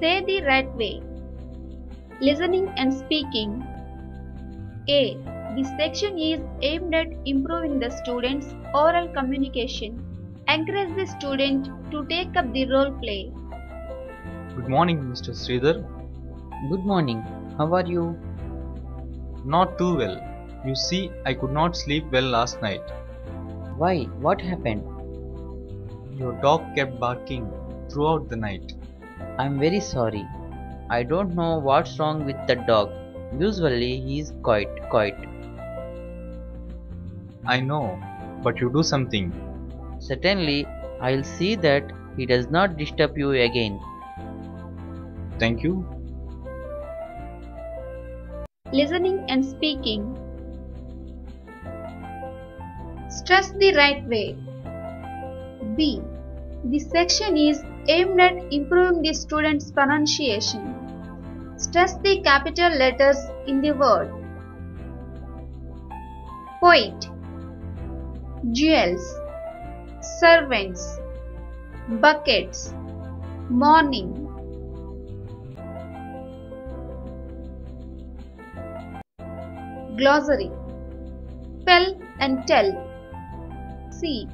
Say the right way. Listening and speaking. A. This section is aimed at improving the student's oral communication. Encourage the student to take up the role play. Good morning, Mr. Sridhar. Good morning. How are you? Not too well. You see, I could not sleep well last night. Why? What happened? Your dog kept barking throughout the night. I'm very sorry. I don't know what's wrong with the dog. Usually he is quiet. I know, but you do something. Certainly, I'll see that he does not disturb you again. Thank you. Listening and speaking. Stress the right way. B. This section is aimed at improving the student's pronunciation. Stress the capital letters in the word. Poet, jewels, servants, buckets, morning. Glossary. Spell and tell. C.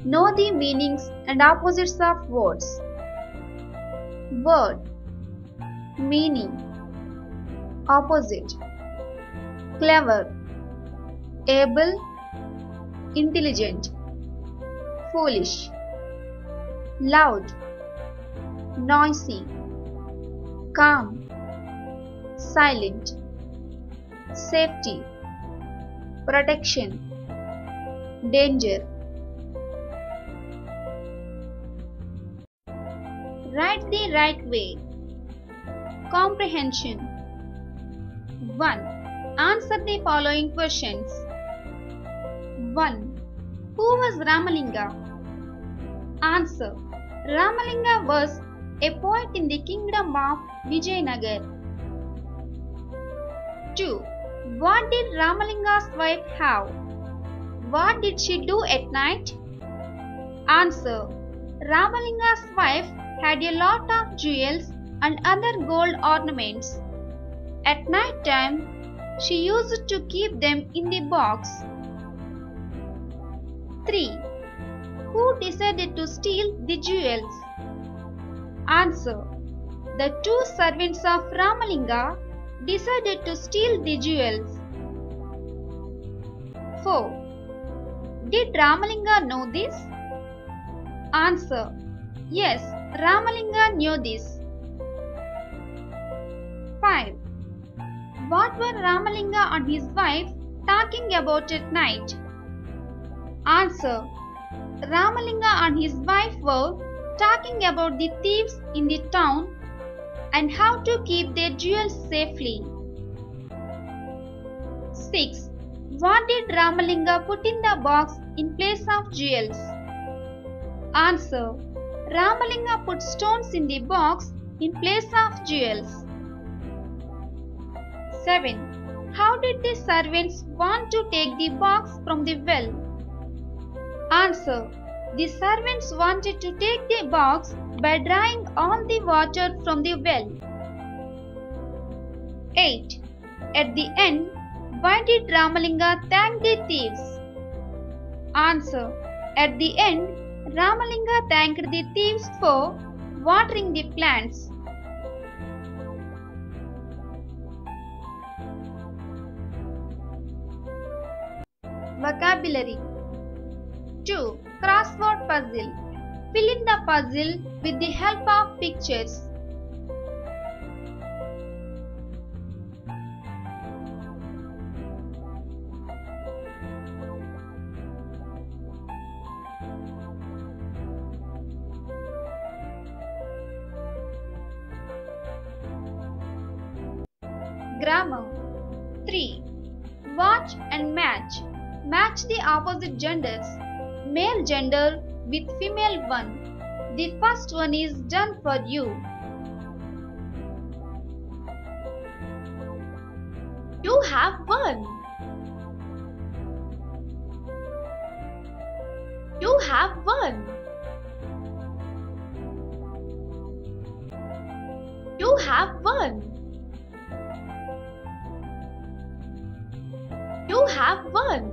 Know the meanings and opposites of words. Word. Meaning. Opposite. Clever. Able. Intelligent. Foolish. Loud. Noisy. Calm. Silent. Safety. Protection. Danger. Write the right way. Comprehension. 1. Answer the following questions. 1. Who was Ramalinga? Answer. Ramalinga was a poet in the kingdom of Vijayanagar. 2. What did Ramalinga's wife have? What did she do at night? Answer. Ramalinga's wife had a lot of jewels and other gold ornaments. At night time, she used to keep them in the box. 3. Who decided to steal the jewels? Answer. The two servants of Ramalinga decided to steal the jewels. 4. Did Ramalinga know this? Answer. Yes, Ramalinga knew this. 5. What were Ramalinga and his wife talking about at night? Answer. Ramalinga and his wife were talking about the thieves in the town and how to keep their jewels safely. 6. What did Ramalinga put in the box in place of jewels? Answer. Ramalinga put stones in the box in place of jewels. 7. How did the servants want to take the box from the well? Answer. The servants wanted to take the box by drawing all the water from the well. 8. At the end, why did Ramalinga thank the thieves? Answer. At the end, Ramalinga thanked the thieves for watering the plants. Vocabulary. 2. Crossword puzzle. Fill in the puzzle with the help of pictures. Grammar. 3. Watch and match. Match the opposite genders. Male gender with female one. The first one is done for you. You have won. You have won. have won. You have won.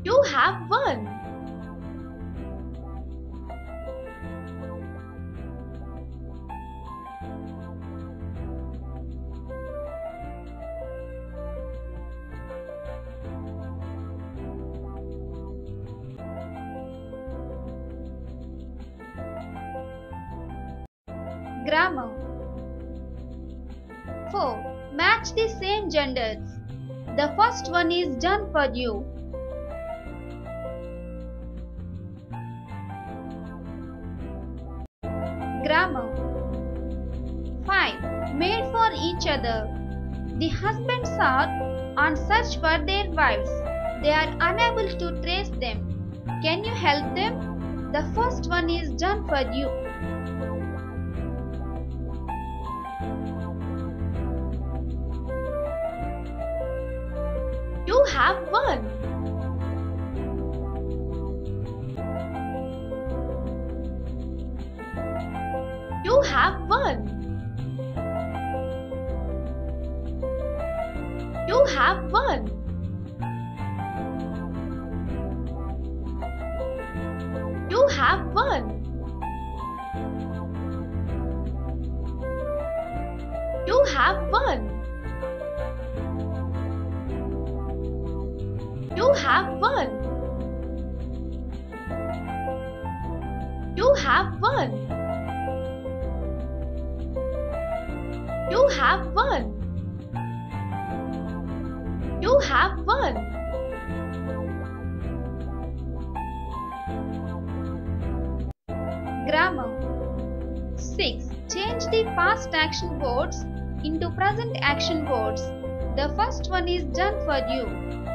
You have won. Grammar. 4. Match the same genders. The first one is done for you. Grammar. 5. Made for each other. The husbands are on search for their wives. They are unable to trace them. Can you help them? The first one is done for you. You have won. You have won. You have won. You have won. You have won. You have won. You have won. You have won. You have won. Grammar. 6. Change the past action words into present action words. The first one is done for you.